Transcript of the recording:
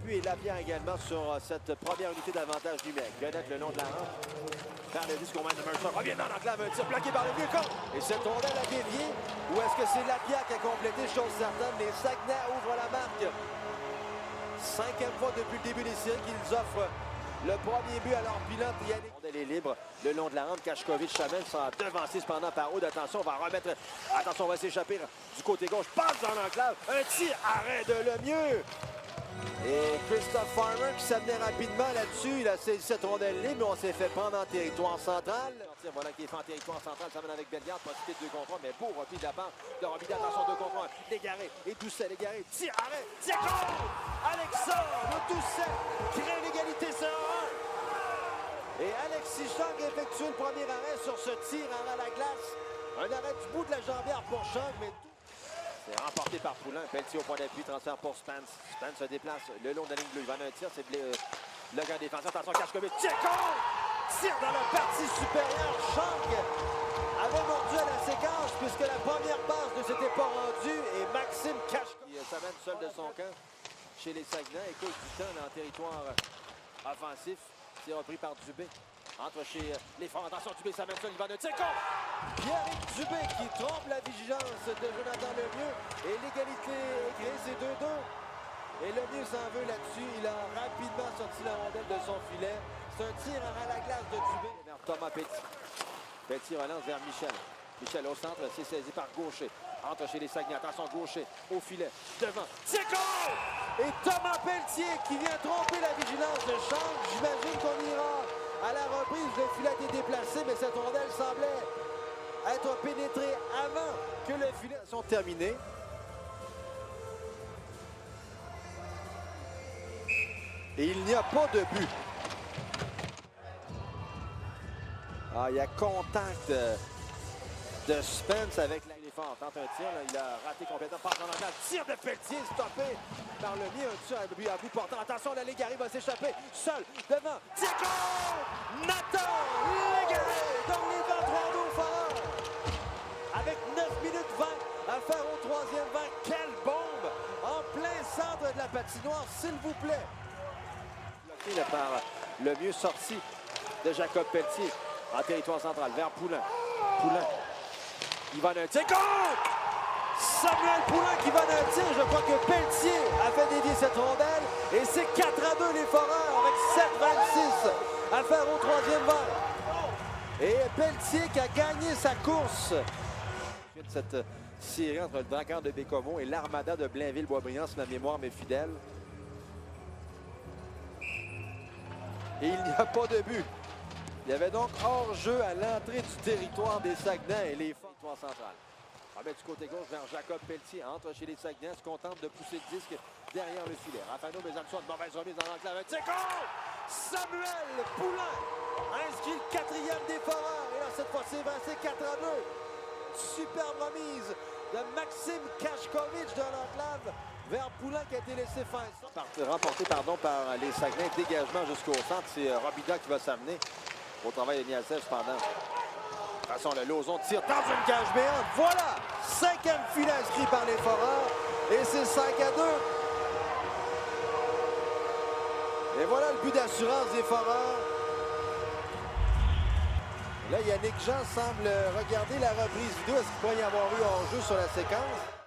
but et Lapierre également sur cette première unité d'avantage numérique. Guenette le long de la rampe. Dans le disque au main de Mercer. Revient dans l'enclave, un tir bloqué par le vieux con. Et cette rondelle a dévié. Ou est-ce que c'est Lapierre qui a complété, chose certaine? Les Saguenay ouvrent la marque. 5e fois depuis le début des séries qu'ils offrent le premier but à leur pilote. Yannick. Elle est libre le long de la rampe. Kachkovic Chamel sont devancés cependant par Aude. Attention, on va remettre. Attention, on va s'échapper du côté gauche. Passe dans l'enclave. Un tir arrêt de Lemieux. Et Christophe Farmer qui s'amenait rapidement là-dessus. Il a saisi cette rondelle-là, mais on s'est fait prendre en territoire central. Voilà qui est fait en territoire central. Ça mène avec Bellegarde. Possibilité de 2 contre 1, mais beau repli de la part de Robida. Attention, 2 contre 1. Légaré et Doucet. Légaré. Tir arrêt. Tir contre. Alexandre Doucet crée l'égalité 1-1. Et Alexis Chang effectue le premier arrêt sur ce tir à la glace. Un arrêt du bout de la jambière pour Chang, mais tout. C'est remporté par Poulin. Pelletier au point d'appui, transfert pour Spence. Spence se déplace le long de la ligne bleue. Il va en un tir, c'est le grand défenseur. Attention, Kachkovic. Tir contre! Tire dans la partie supérieure. Chang avait mordu à la séquence puisque la première passe ne s'était pas rendue. Et Maxime Kachkovic s'amène seul de son camp chez les Saguenay. Écoute du temps dans le territoire offensif. C'est repris par Dubé. Entre chez les Forts. Attention, Dubé s'amène seul. Il va en un tir contre! Pierrick Dubé qui trompe la vigilance de Jonathan Lemieux. Et l'égalité est créée, c'est 2-2. Et Lemieux s'en veut là-dessus. Il a rapidement sorti la rondelle de son filet. C'est un tir à la glace de Dubé. Vers Thomas Petit. Petit relance vers Michel. Michel au centre, c'est saisi par Gaucher. Entre chez les Saguenay. Attention, Gaucher au filet. Devant. Tir contre! Et Thomas Pelletier qui vient tromper la vigilance de Chang. J'imagine qu'on ira à la reprise. Le filet a été déplacé, mais cette rondelle semblait être pénétrée avant que le filet soit terminé. Et il n'y a pas de but. Ah, il y a contact de Spence avec la défense. Tente un tir, là, il a raté complètement. Passe dans l'enclave. Tir de Pelletier, stoppé par le mieux. Un tir à bout portant. Attention, la Légaré va s'échapper. Seul, devant. Tir contre! Nathan Légaré donne les 23 au Foreur. Avec 9 minutes 20 à faire au 3e 20. Quelle bombe! En plein centre de la patinoire, s'il vous plaît. Bloqué par le mieux sorti de Jacob Pelletier en territoire central vers Poulin. Poulin. Il va d'un tir. Samuel Poulin qui va d'un tir. Je crois que Pelletier a fait dévier cette rondelle. Et c'est 4-2 les Foreurs avec 7-26 à faire au 3e 20. Et Pelletier qui a gagné sa course. Cette série entre le Drakkar de Bécomo et l'Armada de Blainville-Boisbriand, si ma mémoire m'est fidèle. Et il n'y a pas de but. Il y avait donc hors-jeu à l'entrée du territoire des Saguenay et les Forts centrales. On met du côté gauche vers Jacob Pelletier. Entre chez les Saguenay, se contente de pousser le disque derrière le filet. Raphaël Bézanson, de mauvaise remise dans l'enclave. Un tir contre! Samuel Poulin inscrit le 4e des Foreurs. Et là, cette fois, c'est 4-2. Superbe remise de Maxime Kachkovic dans l'enclave vers Poulin qui a été laissé faire. Remporté par les Saguenay. Dégagement jusqu'au centre. C'est Robida qui va s'amener au travail de Niasev cependant. De toute façon, le Lauzon tire dans une cage béante. Voilà! 5e filet inscrit par les Foreurs. Et c'est 5-2. Et voilà le but d'assurance des Foreurs. Là, Yannick Jean semble regarder la reprise vidéo. Est-ce qu'il pourrait y avoir eu hors-jeu sur la séquence?